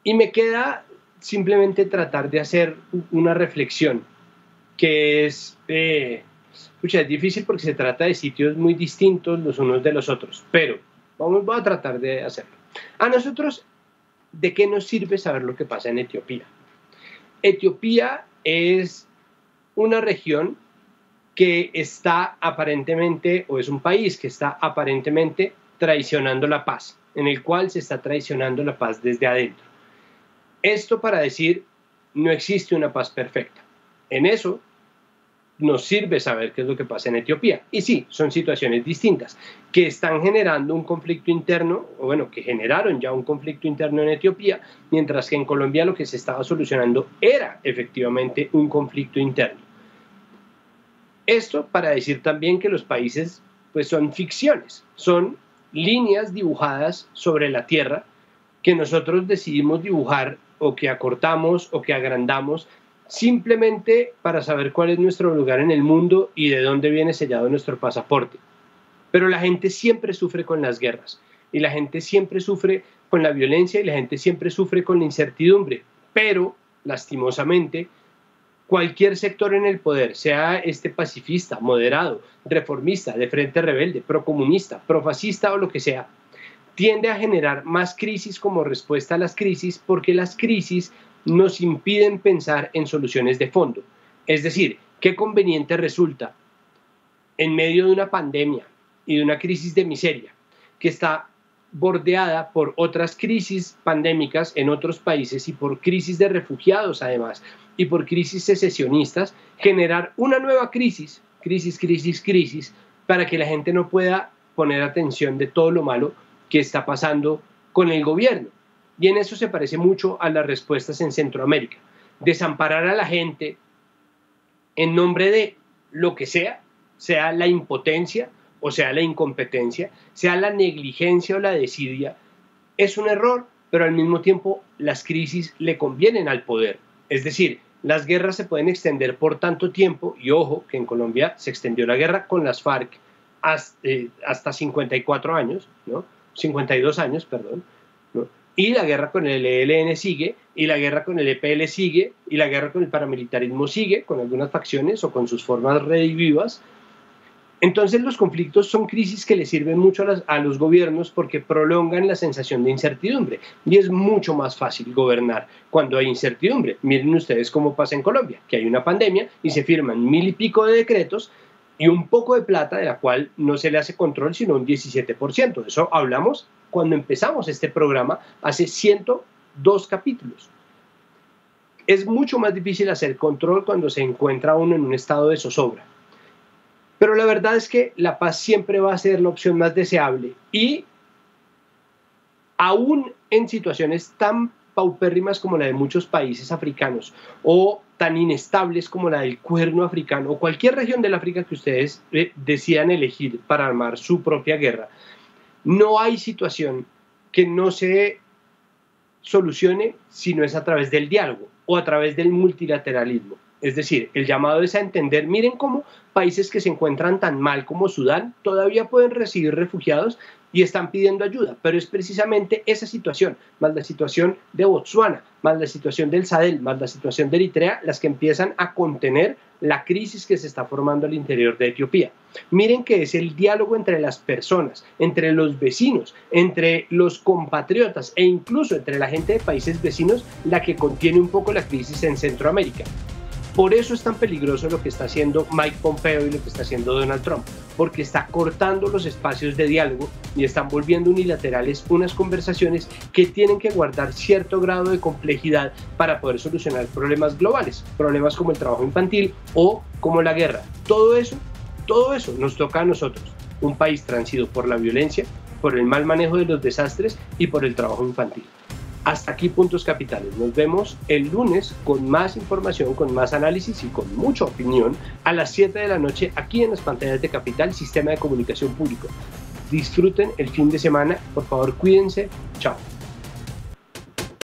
Y me queda simplemente tratar de hacer una reflexión, que es difícil porque se trata de sitios muy distintos los unos de los otros, pero voy a tratar de hacerlo. A nosotros, ¿de qué nos sirve saber lo que pasa en Etiopía? Etiopía es una región que está aparentemente, o es un país que está aparentemente traicionando la paz, en el cual se está traicionando la paz desde adentro. Esto para decir, no existe una paz perfecta. En eso nos sirve saber qué es lo que pasa en Etiopía. Y sí, son situaciones distintas, que están generando un conflicto interno, o bueno, que generaron ya un conflicto interno en Etiopía, mientras que en Colombia lo que se estaba solucionando era efectivamente un conflicto interno. Esto para decir también que los países pues son ficciones, son líneas dibujadas sobre la tierra que nosotros decidimos dibujar o que acortamos o que agrandamos simplemente para saber cuál es nuestro lugar en el mundo y de dónde viene sellado nuestro pasaporte. Pero la gente siempre sufre con las guerras y la gente siempre sufre con la violencia y la gente siempre sufre con la incertidumbre, pero lastimosamente cualquier sector en el poder, sea este pacifista, moderado, reformista, de frente rebelde, procomunista, profascista o lo que sea, tiende a generar más crisis como respuesta a las crisis, porque las crisis nos impiden pensar en soluciones de fondo. Es decir, qué conveniente resulta en medio de una pandemia y de una crisis de miseria que está bordeada por otras crisis pandémicas en otros países y por crisis de refugiados además y por crisis secesionistas, generar una nueva crisis, para que la gente no pueda poner atención de todo lo malo que está pasando con el gobierno. Y en eso se parece mucho a las respuestas en Centroamérica. Desamparar a la gente en nombre de lo que sea la impotencia o sea la incompetencia, sea la negligencia o la desidia, es un error, pero al mismo tiempo las crisis le convienen al poder. Es decir, las guerras se pueden extender por tanto tiempo, y ojo que en Colombia se extendió la guerra con las FARC hasta 54 años, ¿no? 52 años, perdón, ¿no? Y la guerra con el ELN sigue, y la guerra con el EPL sigue, y la guerra con el paramilitarismo sigue, con algunas facciones o con sus formas redivivas. Entonces los conflictos son crisis que le sirven mucho a los gobiernos porque prolongan la sensación de incertidumbre, y es mucho más fácil gobernar cuando hay incertidumbre. Miren ustedes cómo pasa en Colombia, que hay una pandemia y se firman 1000 y pico de decretos y un poco de plata de la cual no se le hace control sino un 17%. De eso hablamos cuando empezamos este programa hace 102 capítulos. Es mucho más difícil hacer control cuando se encuentra uno en un estado de zozobra. Pero la verdad es que la paz siempre va a ser la opción más deseable, y aún en situaciones tan paupérrimas como la de muchos países africanos o tan inestables como la del Cuerno africano o cualquier región del África que ustedes decidan elegir para armar su propia guerra, no hay situación que no se solucione si no es a través del diálogo o a través del multilateralismo. Es decir, el llamado es a entender, miren cómo países que se encuentran tan mal como Sudán todavía pueden recibir refugiados y están pidiendo ayuda, pero es precisamente esa situación, más la situación de Botsuana, más la situación del Sahel, más la situación de Eritrea, las que empiezan a contener la crisis que se está formando al interior de Etiopía. Miren que es el diálogo entre las personas, entre los vecinos, entre los compatriotas e incluso entre la gente de países vecinos la que contiene un poco la crisis en Centroamérica. Por eso es tan peligroso lo que está haciendo Mike Pompeo y lo que está haciendo Donald Trump, porque está cortando los espacios de diálogo y están volviendo unilaterales unas conversaciones que tienen que guardar cierto grado de complejidad para poder solucionar problemas globales, problemas como el trabajo infantil o como la guerra. Todo eso nos toca a nosotros, un país transido por la violencia, por el mal manejo de los desastres y por el trabajo infantil. Hasta aquí Puntos Capitales. Nos vemos el lunes con más información, con más análisis y con mucha opinión a las 7 de la noche aquí en las pantallas de Capital, Sistema de Comunicación Público. Disfruten el fin de semana, por favor cuídense, chao.